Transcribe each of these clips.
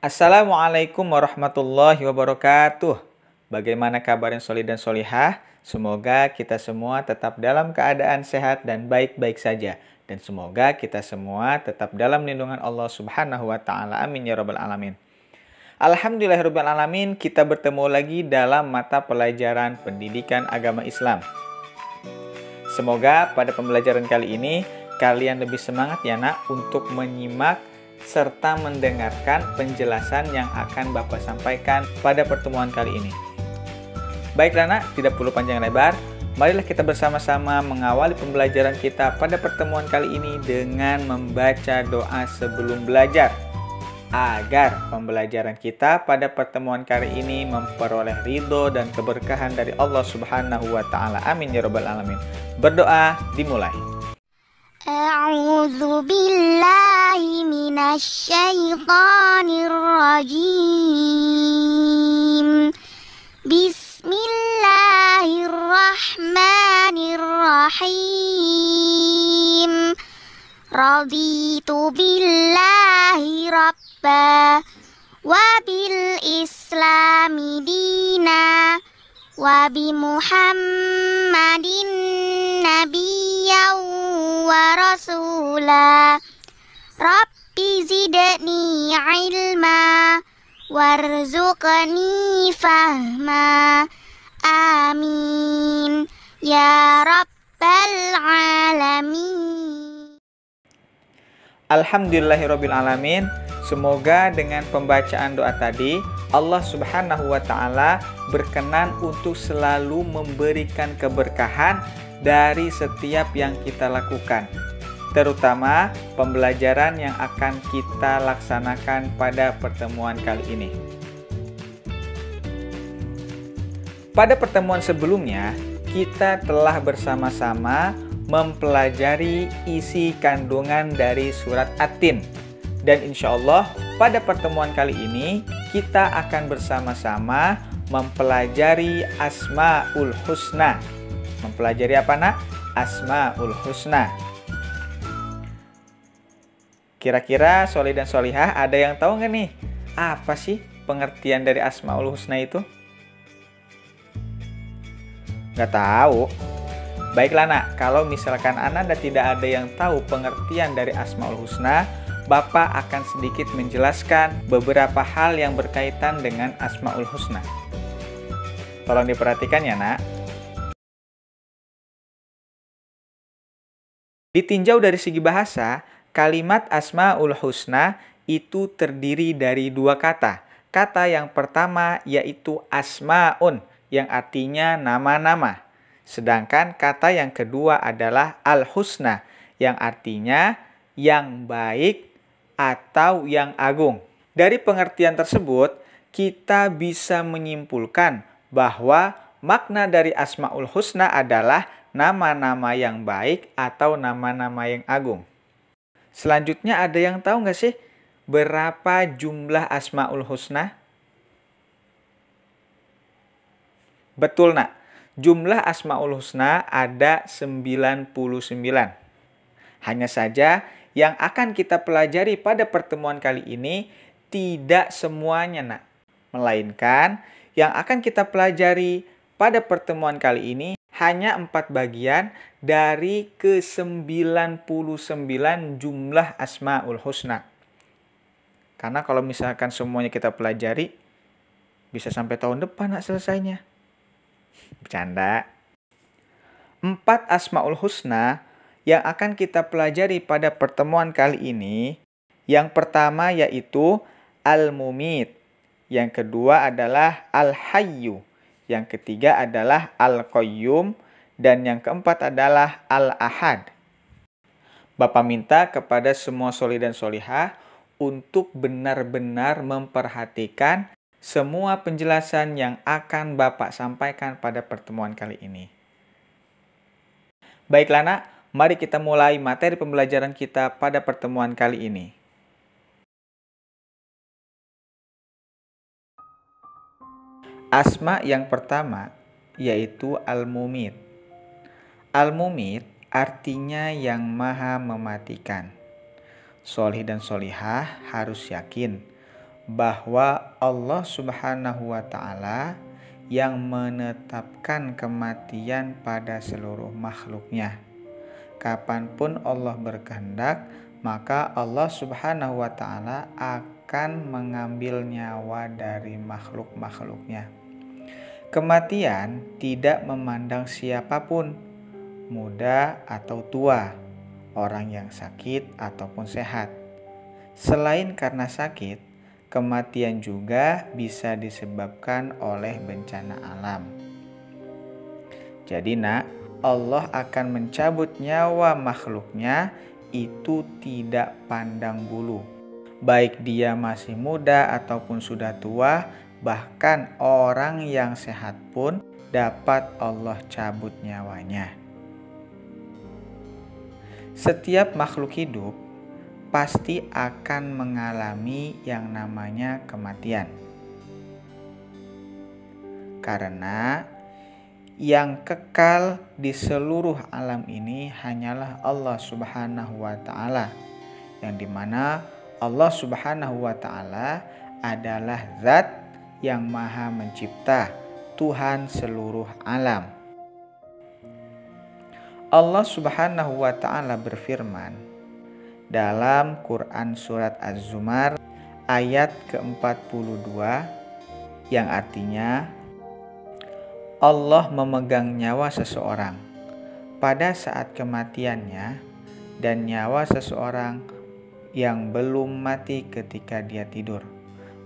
Assalamualaikum warahmatullahi wabarakatuh. Bagaimana kabarnya solid dan solihah? Semoga kita semua tetap dalam keadaan sehat dan baik-baik saja. Dan semoga kita semua tetap dalam lindungan Allah Subhanahu wa Ta'ala. Amin ya Rabbal 'Alamin. Alhamdulillahirabbil alamin, kita bertemu lagi dalam mata pelajaran pendidikan agama Islam. Semoga pada pembelajaran kali ini kalian lebih semangat ya nak untuk menyimak serta mendengarkan penjelasan yang akan Bapak sampaikan pada pertemuan kali ini. Baiklah nak, tidak perlu panjang lebar, marilah kita bersama-sama mengawali pembelajaran kita pada pertemuan kali ini dengan membaca doa sebelum belajar, agar pembelajaran kita pada pertemuan kali ini memperoleh ridho dan keberkahan dari Allah Subhanahu wa Ta'ala. Amin ya Rabbal 'Alamin. Berdoa dimulai. A'udzu billahi minasy syaithanir rajim. Bismillahirrahmanirrahim. Raditu billahi rabba wa bil islami dina wa bi Muhammadin nabiyyan wa rasula. Rabbi zidni ilma warzuqni fahma. Amin ya rabbal alamin. Alhamdulillahirabbil alamin. Semoga dengan pembacaan doa tadi Allah Subhanahu wa Ta'ala berkenan untuk selalu memberikan keberkahan dari setiap yang kita lakukan, terutama pembelajaran yang akan kita laksanakan pada pertemuan kali ini. Pada pertemuan sebelumnya, kita telah bersama-sama mempelajari isi kandungan dari surat At-Tin. Dan insya Allah pada pertemuan kali ini kita akan bersama-sama mempelajari Asmaul Husna. Mempelajari apa nak? Asmaul Husna. Kira-kira solid dan solihah ada yang tahu nggak nih? Apa sih pengertian dari Asmaul Husna itu? Nggak tahu? Baiklah nak, kalau misalkan Ananda tidak ada yang tahu pengertian dari Asmaul Husna, Bapak akan sedikit menjelaskan beberapa hal yang berkaitan dengan Asmaul Husna. Tolong diperhatikan ya nak. Ditinjau dari segi bahasa, kalimat Asmaul Husna itu terdiri dari dua kata. Kata yang pertama yaitu asmaun, yang artinya nama-nama. Sedangkan kata yang kedua adalah al-husna, yang artinya yang baik atau yang agung. Dari pengertian tersebut, kita bisa menyimpulkan bahwa makna dari Asmaul Husna adalah nama-nama yang baik atau nama-nama yang agung. Selanjutnya ada yang tahu nggak sih berapa jumlah Asmaul Husna? Betul nak, jumlah Asmaul Husna ada 99. Hanya saja yang akan kita pelajari pada pertemuan kali ini tidak semuanya nak. Melainkan yang akan kita pelajari pada pertemuan kali ini hanya 4 bagian dari ke-99 jumlah Asmaul Husna. Karena kalau misalkan semuanya kita pelajari, bisa sampai tahun depan nak selesainya. Bercanda. 4 Asmaul Husna yang akan kita pelajari pada pertemuan kali ini, yang pertama yaitu Al-Mumit, yang kedua adalah Al-Hayyu, yang ketiga adalah Al-Qayyum, dan yang keempat adalah Al-Ahad. Bapak minta kepada semua solid dan solihah untuk benar-benar memperhatikan semua penjelasan yang akan Bapak sampaikan pada pertemuan kali ini. Baiklah nak, mari kita mulai materi pembelajaran kita pada pertemuan kali ini. Asma yang pertama yaitu Al-Mumit. Al-Mumit artinya yang maha mematikan. Solih dan solihah harus yakin bahwa Allah Subhanahu wa ta'ala yang menetapkan kematian pada seluruh makhluknya. Kapanpun Allah berkehendak, maka Allah Subhanahu wa ta'ala akan mengambil nyawa dari makhluk-makhluknya. Kematian tidak memandang siapapun, muda atau tua, orang yang sakit ataupun sehat. Selain karena sakit, kematian juga bisa disebabkan oleh bencana alam. Jadi Allah akan mencabut nyawa makhluknya itu tidak pandang bulu. Baik dia masih muda ataupun sudah tua, bahkan orang yang sehat pun dapat Allah cabut nyawanya. Setiap makhluk hidup pasti akan mengalami yang namanya kematian. Karena yang kekal di seluruh alam ini hanyalah Allah Subhanahu wa ta'ala, yang dimana Allah Subhanahu wa ta'ala adalah zat yang maha mencipta, Tuhan seluruh alam. Allah Subhanahu wa ta'ala berfirman dalam Quran surat Az-Zumar ayat ke-42 yang artinya, Allah memegang nyawa seseorang pada saat kematiannya dan nyawa seseorang yang belum mati ketika dia tidur.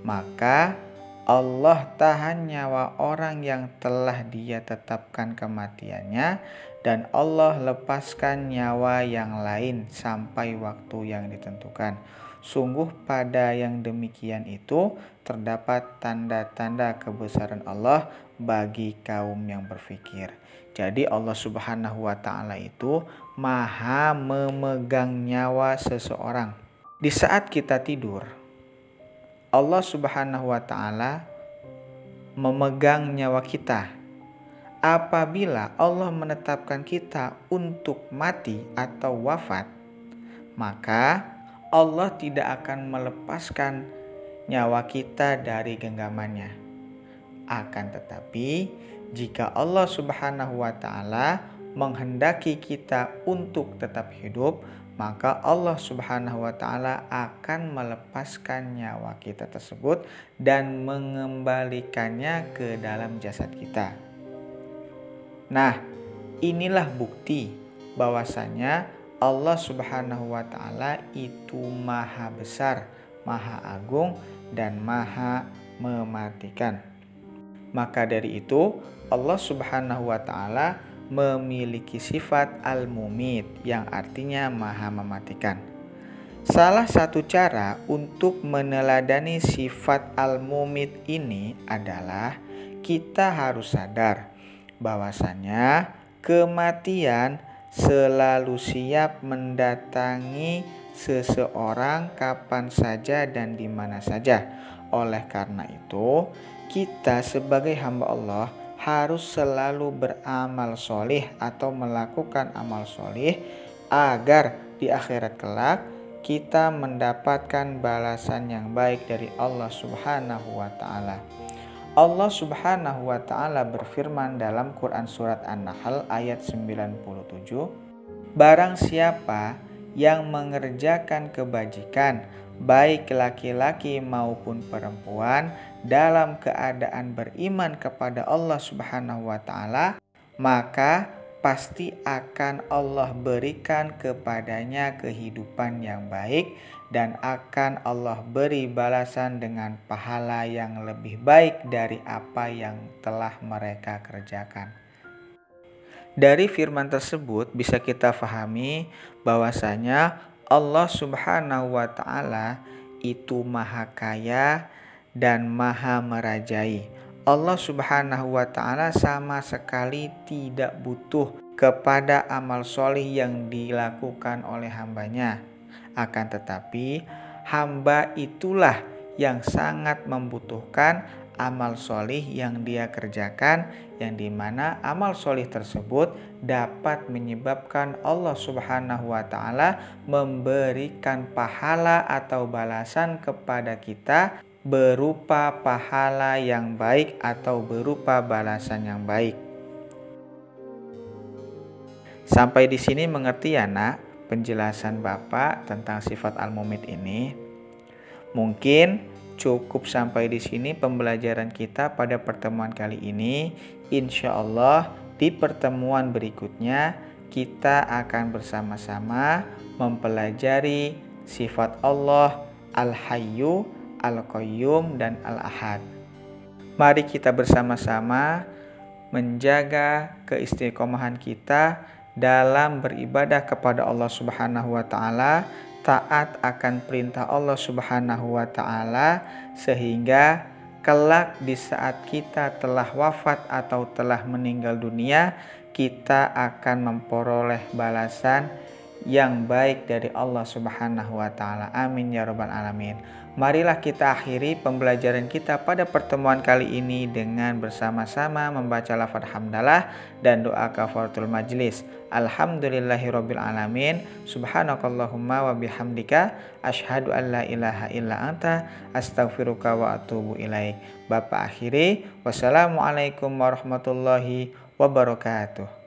Maka Allah tahan nyawa orang yang telah dia tetapkan kematiannya, dan Allah lepaskan nyawa yang lain sampai waktu yang ditentukan. Sungguh pada yang demikian itu terdapat tanda-tanda kebesaran Allah bagi kaum yang berfikir. Jadi Allah Subhanahu wa ta'ala itu maha memegang nyawa seseorang. Di saat kita tidur, Allah Subhanahu wa ta'ala memegang nyawa kita. Apabila Allah menetapkan kita untuk mati atau wafat, maka Allah tidak akan melepaskan nyawa kita dari genggamannya. Akan tetapi, jika Allah Subhanahu wa ta'ala menghendaki kita untuk tetap hidup, maka Allah Subhanahu wa ta'ala akan melepaskan nyawa kita tersebut dan mengembalikannya ke dalam jasad kita. Nah, inilah bukti bahwasanya Allah Subhanahu wa ta'ala itu maha besar, maha agung, dan maha mematikan. Maka dari itu Allah Subhanahu wa ta'ala memiliki sifat al-mumit yang artinya maha mematikan. Salah satu cara untuk meneladani sifat al-mumit ini adalah kita harus sadar bahwasanya kematian selalu siap mendatangi seseorang kapan saja dan di mana saja. Oleh karena itu, kita sebagai hamba Allah harus selalu beramal solih atau melakukan amal solih agar di akhirat kelak kita mendapatkan balasan yang baik dari Allah Subhanahu wa ta'ala. Allah Subhanahu wa ta'ala berfirman dalam Quran surat An-Nahl ayat 97, barang siapa yang mengerjakan kebajikan baik laki-laki maupun perempuan dalam keadaan beriman kepada Allah Subhanahu wa ta'ala, maka pasti akan Allah berikan kepadanya kehidupan yang baik dan akan Allah beri balasan dengan pahala yang lebih baik dari apa yang telah mereka kerjakan. Dari firman tersebut bisa kita fahami bahwasanya Allah Subhanahu wa ta'ala itu maha kaya dan maha merajai. Allah Subhanahu wa ta'ala sama sekali tidak butuh kepada amal solih yang dilakukan oleh hambanya. Akan tetapi hamba itulah yang sangat membutuhkan amal solih yang dia kerjakan, yang dimana amal solih tersebut dapat menyebabkan Allah Subhanahu wa ta'ala memberikan pahala atau balasan kepada kita berupa pahala yang baik atau berupa balasan yang baik. Sampai di sini mengerti ya nak penjelasan Bapak tentang sifat al-mumit ini? Mungkin cukup sampai di sini pembelajaran kita pada pertemuan kali ini. Insya Allah di pertemuan berikutnya kita akan bersama-sama mempelajari sifat Allah Al-Hayyu, Al-Qayyum, dan Al-Ahad. Mari kita bersama-sama menjaga keistiqomahan kita dalam beribadah kepada Allah Subhanahu wa taala, taat akan perintah Allah Subhanahu wa taala, sehingga kelak di saat kita telah wafat atau telah meninggal dunia, kita akan memperoleh balasan yang baik dari Allah Subhanahu wa taala. Amin ya rabbal alamin. Marilah kita akhiri pembelajaran kita pada pertemuan kali ini dengan bersama-sama membaca lafaz hamdalah dan doa kafaratul majlis. Alhamdulillahirabbil alamin. Subhanakallahumma wa bihamdika asyhadu an la ilaha illa anta astaghfiruka wa atubu ilaik. Bapak akhiri, wassalamualaikum warahmatullahi wabarakatuh.